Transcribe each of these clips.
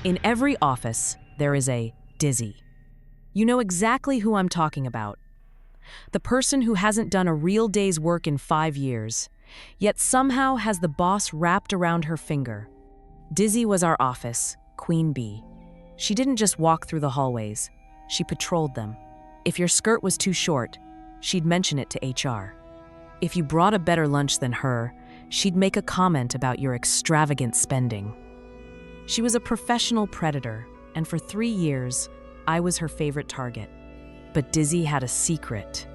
In every office, there is a Dizzy. You know exactly who I'm talking about. The person who hasn't done a real day's work in 5 years, yet somehow has the boss wrapped around her finger. Dizzy was our office, Queen Bee. She didn't just walk through the hallways, she patrolled them. If your skirt was too short, she'd mention it to HR. If you brought a better lunch than her, she'd make a comment about your extravagant spending. She was a professional predator, and for 3 years, I was her favorite target. But Dizzy had a secret.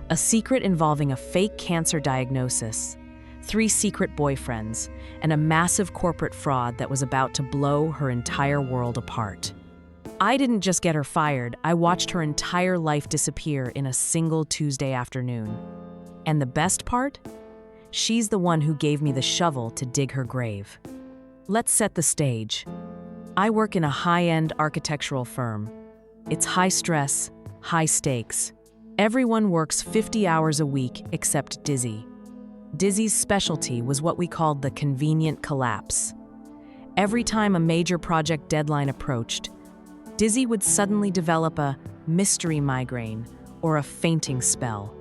A secret involving a fake cancer diagnosis, 3 secret boyfriends, and a massive corporate fraud that was about to blow her entire world apart. I didn't just get her fired, I watched her entire life disappear in a single Tuesday afternoon. And the best part? She's the one who gave me the shovel to dig her grave. Let's set the stage. I work in a high-end architectural firm. It's high stress, high stakes. Everyone works 50 hours a week except Dizzy. Dizzy's specialty was what we called the convenient collapse. Every time a major project deadline approached, Dizzy would suddenly develop a mystery migraine or a fainting spell.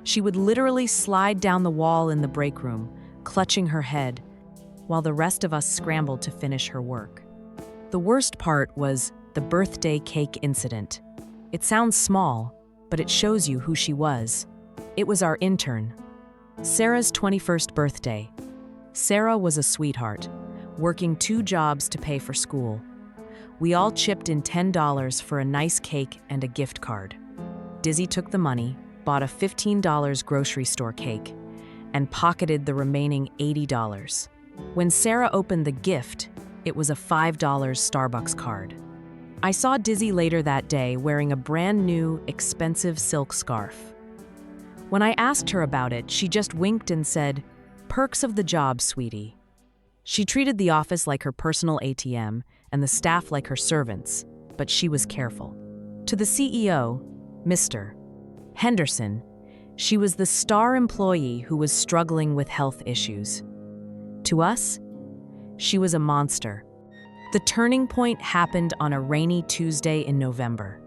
She would literally slide down the wall in the break room, clutching her head, while the rest of us scrambled to finish her work. The worst part was the birthday cake incident. It sounds small, but it shows you who she was. It was our intern, Sarah's 21st birthday. Sarah was a sweetheart, working 2 jobs to pay for school. We all chipped in $10 for a nice cake and a gift card. Dizzy took the money, bought a $15 grocery store cake, and pocketed the remaining $80. When Sarah opened the gift, it was a $5 Starbucks card. I saw Dizzy later that day wearing a brand new, expensive silk scarf. When I asked her about it, she just winked and said, "Perks of the job, sweetie." She treated the office like her personal ATM and the staff like her servants, but she was careful. To the CEO, Mr. Henderson, she was the star employee who was struggling with health issues. To us, she was a monster. The turning point happened on a rainy Tuesday in November.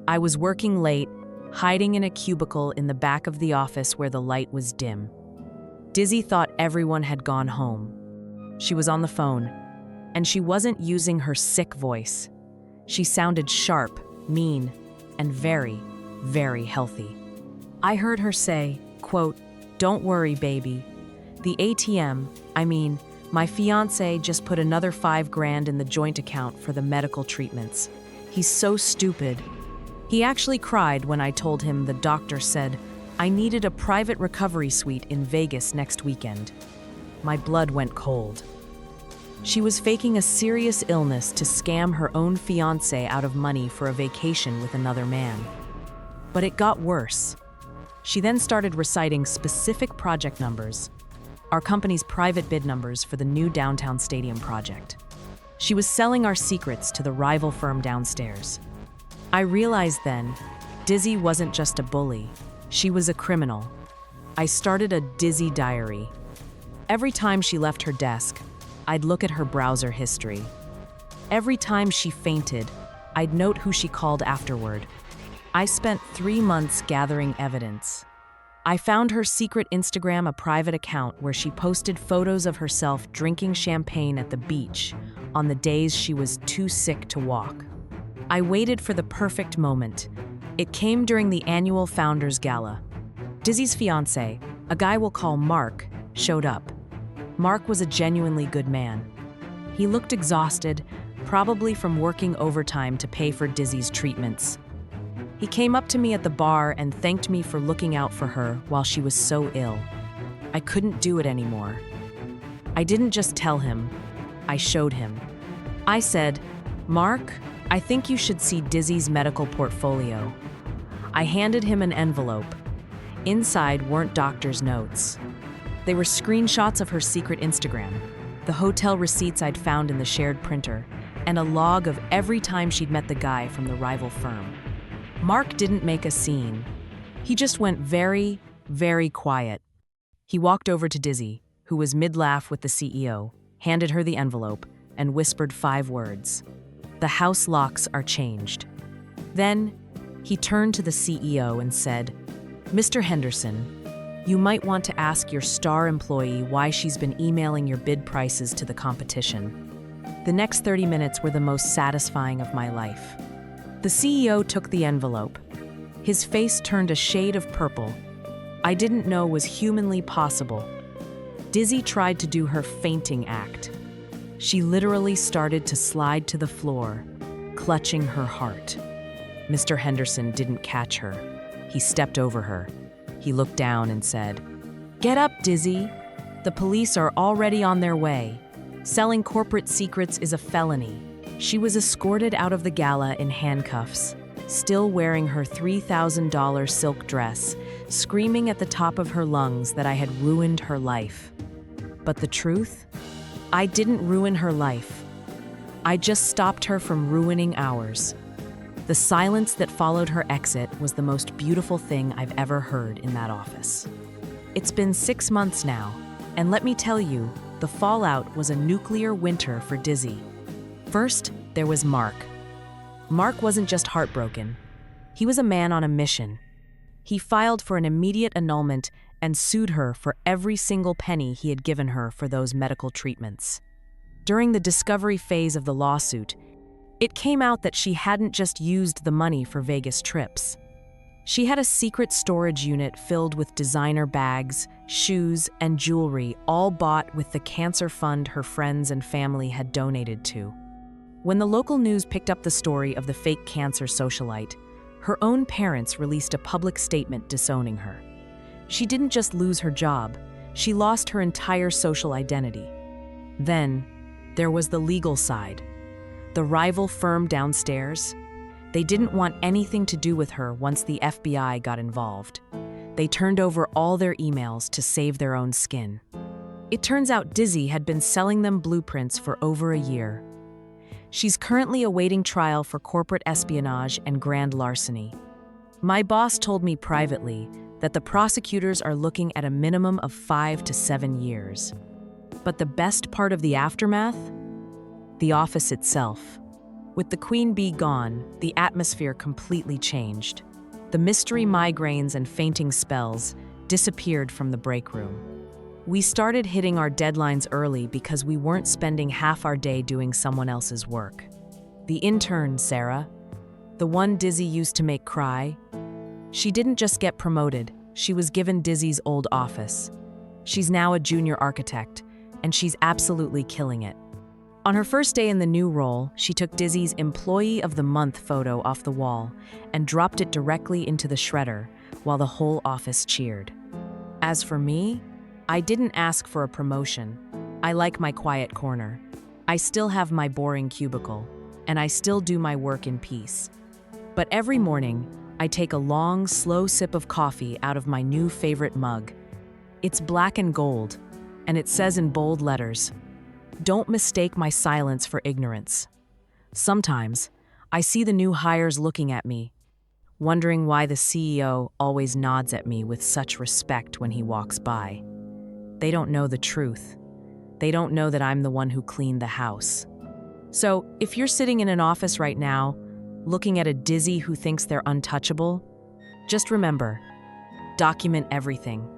I was working late, hiding in a cubicle in the back of the office where the light was dim. Dizzy thought everyone had gone home. She was on the phone, and she wasn't using her sick voice. She sounded sharp, mean, and very, very healthy. I heard her say, quote, "Don't worry, baby. The ATM, my fiancé just put another $5,000 in the joint account for the medical treatments. He's so stupid. He actually cried when I told him the doctor said I needed a private recovery suite in Vegas next weekend." My blood went cold. She was faking a serious illness to scam her own fiancé out of money for a vacation with another man. But it got worse. She then started reciting specific project numbers, our company's private bid numbers for the new downtown stadium project. She was selling our secrets to the rival firm downstairs. I realized then, Dizzy wasn't just a bully, she was a criminal. I started a Dizzy diary. Every time she left her desk, I'd look at her browser history. Every time she fainted, I'd note who she called afterward. I spent 3 months gathering evidence. I found her secret Instagram, a private account where she posted photos of herself drinking champagne at the beach on the days she was too sick to walk. I waited for the perfect moment. It came during the annual Founders Gala. Dizzy's fiancé, a guy we'll call Mark, showed up. Mark was a genuinely good man. He looked exhausted, probably from working overtime to pay for Dizzy's treatments. He came up to me at the bar and thanked me for looking out for her while she was so ill. I couldn't do it anymore. I didn't just tell him, I showed him. I said, "Mark, I think you should see Dizzy's medical portfolio." I handed him an envelope. Inside weren't doctor's notes. They were screenshots of her secret Instagram, the hotel receipts I'd found in the shared printer, and a log of every time she'd met the guy from the rival firm. Mark didn't make a scene. He just went very, very quiet. He walked over to Dizzy, who was mid-laugh with the CEO, handed her the envelope, and whispered 5 words. The house locks are changed. Then, he turned to the CEO and said, "Mr. Henderson, you might want to ask your star employee why she's been emailing your bid prices to the competition." The next 30 minutes were the most satisfying of my life. The CEO took the envelope. His face turned a shade of purple. I didn't know was humanly possible. Dizzy tried to do her fainting act. She literally started to slide to the floor, clutching her heart. Mr. Henderson didn't catch her. He stepped over her. He looked down and said, "Get up, Dizzy. The police are already on their way. Selling corporate secrets is a felony." She was escorted out of the gala in handcuffs, still wearing her $3,000 silk dress, screaming at the top of her lungs that I had ruined her life. But the truth? I didn't ruin her life. I just stopped her from ruining ours. The silence that followed her exit was the most beautiful thing I've ever heard in that office. It's been 6 months now, and let me tell you, the fallout was a nuclear winter for Dizzy. First, there was Mark. Mark wasn't just heartbroken. He was a man on a mission. He filed for an immediate annulment and sued her for every single penny he had given her for those medical treatments. During the discovery phase of the lawsuit, it came out that she hadn't just used the money for Vegas trips. She had a secret storage unit filled with designer bags, shoes, and jewelry, all bought with the cancer fund her friends and family had donated to. When the local news picked up the story of the fake cancer socialite, her own parents released a public statement disowning her. She didn't just lose her job, she lost her entire social identity. Then, there was the legal side. The rival firm downstairs. They didn't want anything to do with her once the FBI got involved. They turned over all their emails to save their own skin. It turns out Dizzy had been selling them blueprints for over a year. She's currently awaiting trial for corporate espionage and grand larceny. My boss told me privately that the prosecutors are looking at a minimum of 5 to 7 years. But the best part of the aftermath? The office itself. With the queen bee gone, the atmosphere completely changed. The mystery migraines and fainting spells disappeared from the break room. We started hitting our deadlines early because we weren't spending half our day doing someone else's work. The intern, Sarah, the one Dizzy used to make cry, she didn't just get promoted, she was given Dizzy's old office. She's now a junior architect, and she's absolutely killing it. On her first day in the new role, she took Dizzy's Employee of the Month photo off the wall and dropped it directly into the shredder while the whole office cheered. As for me, I didn't ask for a promotion. I like my quiet corner. I still have my boring cubicle, and I still do my work in peace. But every morning, I take a long, slow sip of coffee out of my new favorite mug. It's black and gold, and it says in bold letters, "Don't mistake my silence for ignorance." Sometimes, I see the new hires looking at me, wondering why the CEO always nods at me with such respect when he walks by. They don't know the truth. They don't know that I'm the one who cleaned the house. So, if you're sitting in an office right now, looking at a Dizzy who thinks they're untouchable, just remember, document everything.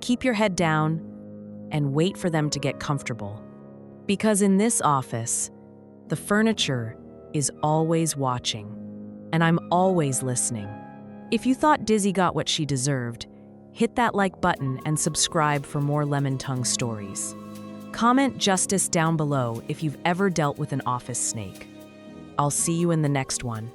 Keep your head down and wait for them to get comfortable. Because in this office, the furniture is always watching, and I'm always listening. If you thought Dizzy got what she deserved, hit that like button and subscribe for more lemon tongue stories. Comment justice down below if you've ever dealt with an office snake. I'll see you in the next one.